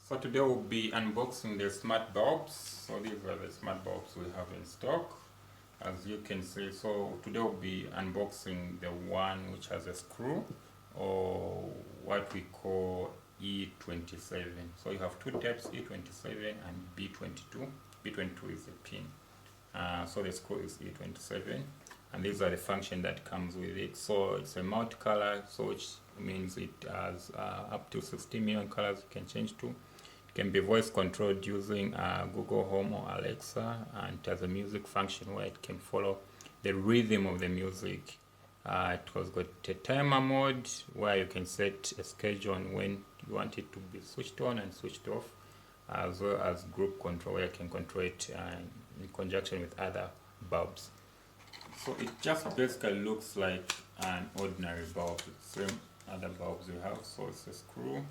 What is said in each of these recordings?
So today we'll be unboxing the smart bulbs. So these are the smart bulbs we have in stock, as you can see. So today we'll be unboxing the one which has a screw, or what we call E27. So you have two types, E27 and B22. B22 is a pin. So the screw is E27, and these are the function that comes with it. So it's a multicolor, so which means it has up to 16 million colors you can change to. It can be voice controlled using Google Home or Alexa, and it has a music function where it can follow the rhythm of the music. It has got a timer mode where you can set a schedule on when you want it to be switched on and switched off, as well as group control where you can control it in conjunction with other bulbs. So it just basically looks like an ordinary bulb, the same other bulbs we have. So it's a screw,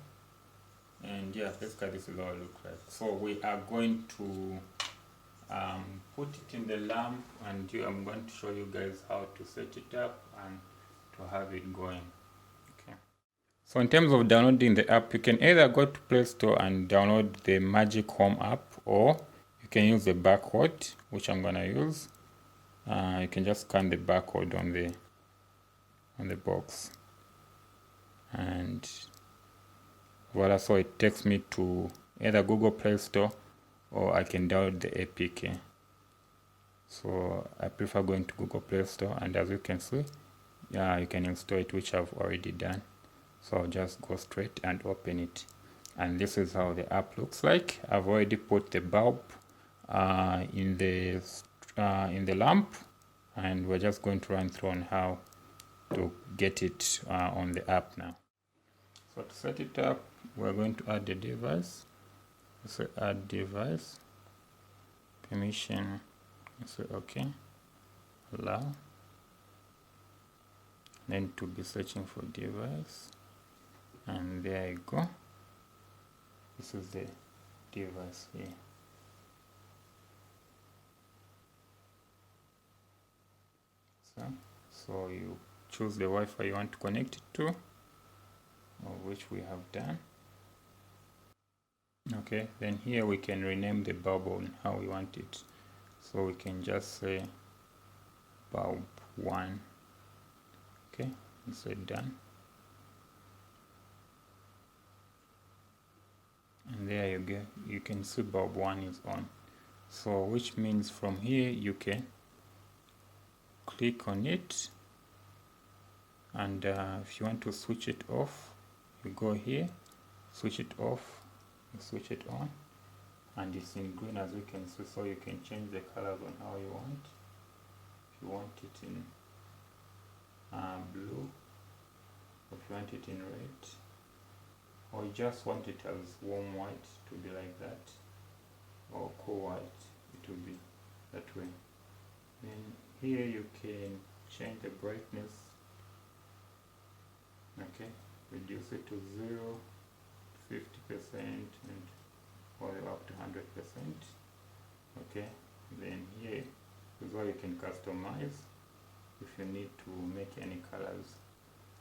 and yeah, basically this is how it looks like. So we are going to put it in the lamp, and I'm going to show you guys how to set it up and to have it going. Okay. So in terms of downloading the app, you can either go to Play Store and download the Magic Home app, or you can use the barcode, which I'm gonna use. You can just scan the barcode on the box, and voila, so it takes me to either Google Play Store or I can download the APK. So I prefer going to Google Play Store, and as you can see, yeah, you can install it, which I've already done. So I'll just go straight and open it, and this is how the app looks like. I've already put the bulb in the lamp, and we're just going to run through on how to get it on the app now. So to set it up, we're going to add the device. So add device, permission, so okay, allow, then to be searching for device, and there you go. This is the device here. So you choose the Wi-Fi you want to connect it to, which we have done. Okay, then here we can rename the bulb on how we want it. So we can just say bulb 1. Okay, and say done. And there you go. You can see bulb 1 is on. So which means from here you can click on it, and if you want to switch it off, you go here, switch it off, you switch it on, and it's in green, as you can see. So you can change the colors on how you want. If you want it in blue, or if you want it in red, or you just want it as warm white to be like that, or cool white, it will be that way. Then here you can change the brightness. Okay, reduce it to 0, 50%, and all the way up to 100%. Okay, then here is where you can customize if you need to make any colors